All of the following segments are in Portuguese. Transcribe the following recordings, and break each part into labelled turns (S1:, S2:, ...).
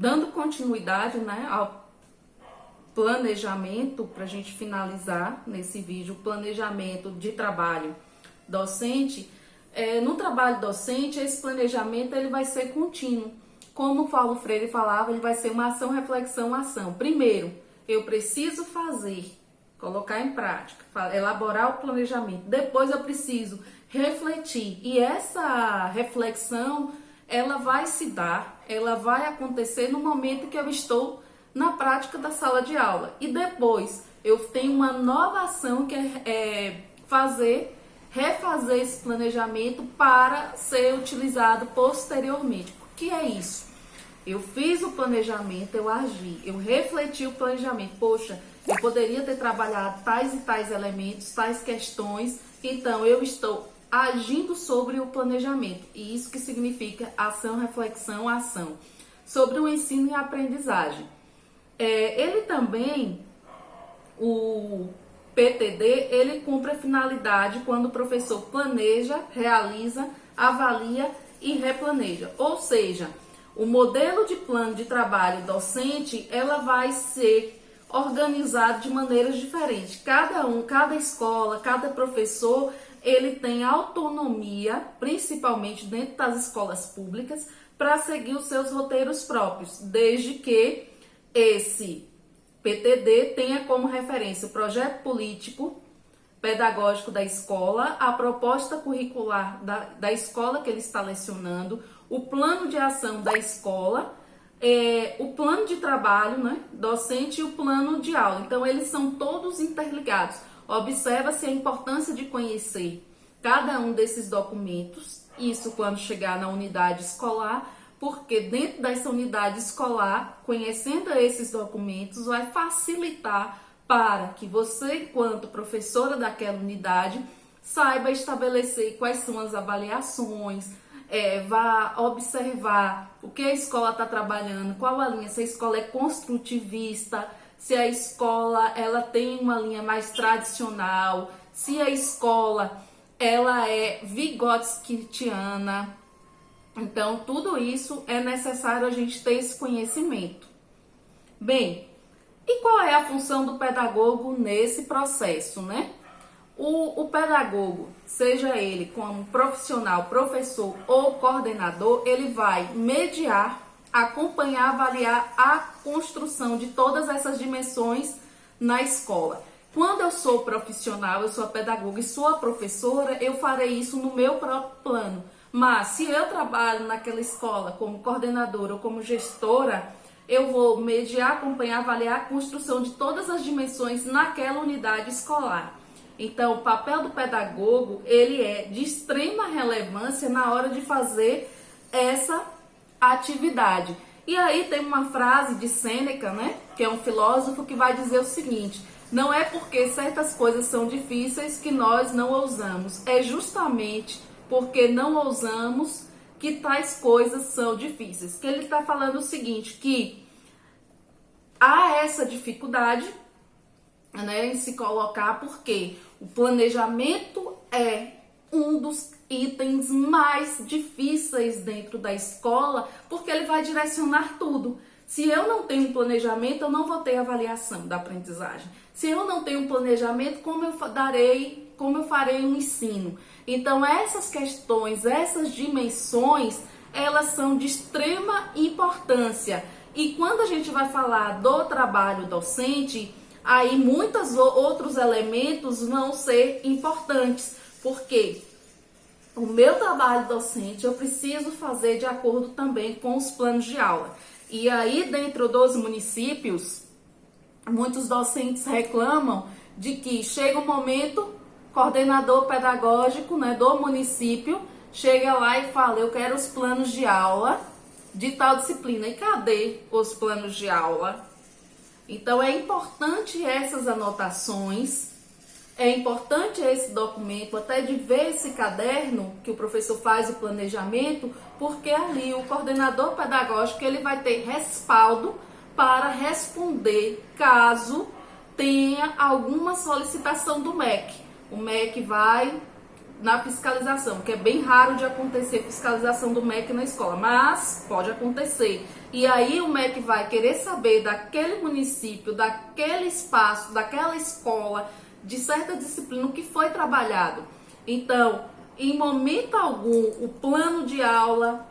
S1: dando continuidade, né, ao planejamento, para a gente finalizar nesse vídeo, o planejamento de trabalho docente. No trabalho docente, esse planejamento ele vai ser contínuo. Como o Paulo Freire falava, ele vai ser uma ação, reflexão, ação. Primeiro, eu preciso fazer, colocar em prática, elaborar o planejamento. Depois eu preciso refletir. E essa reflexão, ela vai se dar, ela vai acontecer no momento que eu estou na prática da sala de aula. E depois eu tenho uma nova ação que é refazer esse planejamento para ser utilizado posteriormente. O que é isso? Eu fiz o planejamento, eu agi, eu refleti o planejamento. Poxa, eu poderia ter trabalhado tais e tais elementos, tais questões, então eu estou agindo sobre o planejamento. E isso que significa ação, reflexão, ação. Sobre o ensino e a aprendizagem. Ele também, o PTD, ele cumpre a finalidade quando o professor planeja, realiza, avalia e replaneja. Ou seja, o modelo de plano de trabalho docente, ela vai ser organizado de maneiras diferentes. Cada escola, cada professor, ele tem autonomia, principalmente dentro das escolas públicas, para seguir os seus roteiros próprios, desde que esse PTD tenha como referência o projeto político pedagógico da escola, a proposta curricular da escola que ele está lecionando, o plano de ação da escola, o plano de trabalho, né, docente, e o plano de aula. Então, eles são todos interligados. Observa-se a importância de conhecer cada um desses documentos, isso quando chegar na unidade escolar, porque dentro dessa unidade escolar, conhecendo esses documentos, vai facilitar para que você, enquanto professora daquela unidade, saiba estabelecer quais são as avaliações, vá observar o que a escola está trabalhando, qual a linha, se a escola é construtivista, se a escola ela tem uma linha mais tradicional, se a escola ela é vygotskiana. Então, tudo isso é necessário a gente ter esse conhecimento. Bem, e qual é a função do pedagogo nesse processo, né? O pedagogo, seja ele como profissional, professor ou coordenador, ele vai mediar, acompanhar, avaliar a construção de todas essas dimensões na escola. Quando eu sou profissional, eu sou a pedagoga e sou a professora, eu farei isso no meu próprio plano. Mas se eu trabalho naquela escola como coordenadora ou como gestora, eu vou mediar, acompanhar, avaliar a construção de todas as dimensões naquela unidade escolar. Então, o papel do pedagogo, ele é de extrema relevância na hora de fazer essa atividade. E aí tem uma frase de Sêneca, né, que é um filósofo, que vai dizer o seguinte: não é porque certas coisas são difíceis que nós não ousamos, é justamente porque não ousamos que tais coisas são difíceis. Que ele está falando o seguinte, que há essa dificuldade, né, em se colocar, porque o planejamento é um dos itens mais difíceis dentro da escola, porque ele vai direcionar tudo. Se eu não tenho um planejamento, eu não vou ter avaliação da aprendizagem. Se eu não tenho um planejamento, como eu farei um ensino? Então, essas questões, essas dimensões, elas são de extrema importância. E quando a gente vai falar do trabalho docente, aí muitos outros elementos vão ser importantes, porque o meu trabalho docente eu preciso fazer de acordo também com os planos de aula. E aí, dentro dos municípios, muitos docentes reclamam de que chega um momento, coordenador pedagógico, né, do município chega lá e fala: eu quero os planos de aula de tal disciplina. E cadê os planos de aula? Então, é importante essas anotações, é importante esse documento, até de ver esse caderno que o professor faz o planejamento, porque ali o coordenador pedagógico ele vai ter respaldo para responder caso tenha alguma solicitação do MEC. O MEC vai na fiscalização, que é bem raro de acontecer fiscalização do MEC na escola, mas pode acontecer. E aí o MEC vai querer saber daquele município, daquele espaço, daquela escola, de certa disciplina, o que foi trabalhado. Então, em momento algum, o plano de aula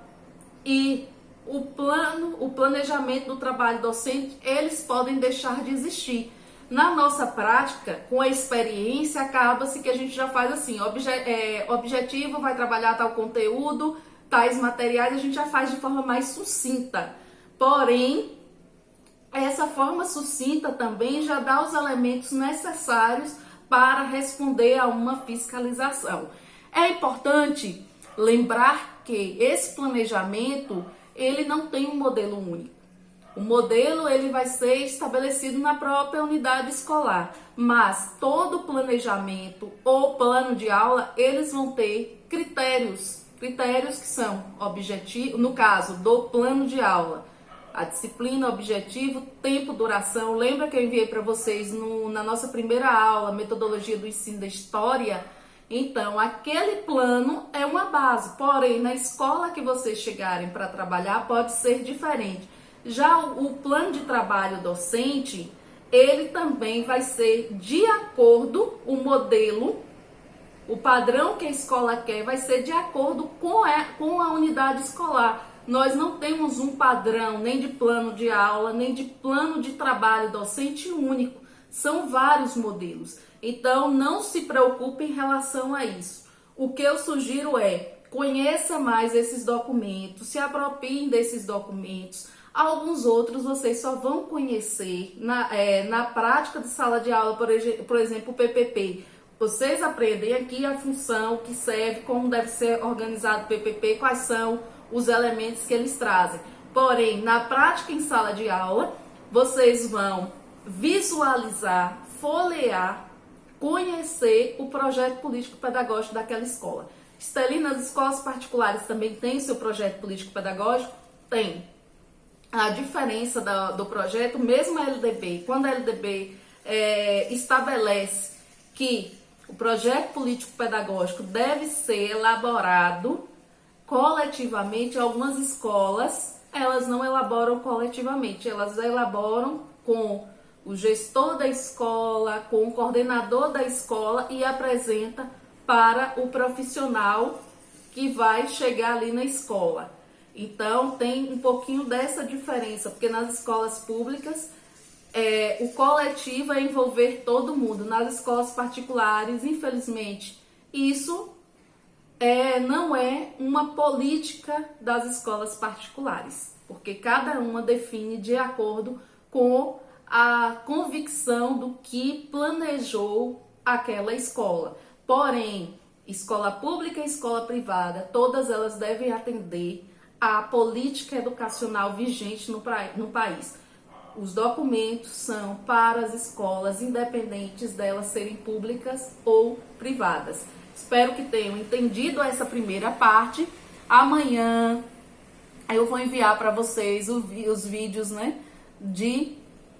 S1: e o planejamento do trabalho docente, eles podem deixar de existir. Na nossa prática, com a experiência, acaba-se que a gente já faz assim, objetivo, vai trabalhar tal conteúdo, tais materiais, a gente já faz de forma mais sucinta. Porém, essa forma sucinta também já dá os elementos necessários para responder a uma fiscalização. É importante lembrar que esse planejamento, ele não tem um modelo único. O modelo ele vai ser estabelecido na própria unidade escolar, mas todo planejamento ou plano de aula, eles vão ter critérios que são objetivo, no caso do plano de aula, a disciplina, objetivo, tempo, duração. Lembra que eu enviei para vocês na nossa primeira aula, metodologia do ensino da história? Então, aquele plano é uma base, porém, na escola que vocês chegarem para trabalhar pode ser diferente. Já o plano de trabalho docente, ele também vai ser de acordo, o modelo, o padrão que a escola quer vai ser de acordo com a unidade escolar. Nós não temos um padrão nem de plano de aula, nem de plano de trabalho docente único. São vários modelos. Então, não se preocupe em relação a isso. O que eu sugiro é, conheça mais esses documentos, se apropriem desses documentos. Alguns outros vocês só vão conhecer na prática de sala de aula, por exemplo, o PPP. Vocês aprendem aqui a função que serve, como deve ser organizado o PPP, quais são os elementos que eles trazem. Porém, na prática em sala de aula, vocês vão visualizar, folhear, conhecer o projeto político-pedagógico daquela escola. Estelina, as escolas particulares também têm o seu projeto político-pedagógico? Tem. A diferença do projeto, mesmo a LDB, quando a LDB estabelece que o projeto político-pedagógico deve ser elaborado coletivamente, algumas escolas, elas não elaboram coletivamente, elas elaboram com o gestor da escola, com o coordenador da escola e apresenta para o profissional que vai chegar ali na escola. Então, tem um pouquinho dessa diferença, porque nas escolas públicas, o coletivo é envolver todo mundo. Nas escolas particulares, infelizmente, isso não é uma política das escolas particulares, porque cada uma define de acordo com a convicção do que planejou aquela escola. Porém, escola pública e escola privada, todas elas devem atender à política educacional vigente no país. Os documentos são para as escolas, independentes delas serem públicas ou privadas. Espero que tenham entendido essa primeira parte. Amanhã eu vou enviar para vocês os vídeos, de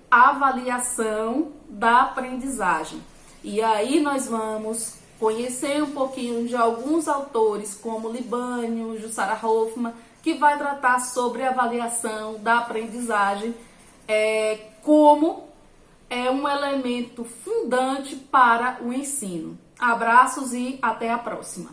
S1: avaliação da aprendizagem. E aí nós vamos conhecer um pouquinho de alguns autores, como Libânio, Jussara Hoffmann, que vai tratar sobre a avaliação da aprendizagem como um elemento fundante para o ensino. Abraços e até a próxima!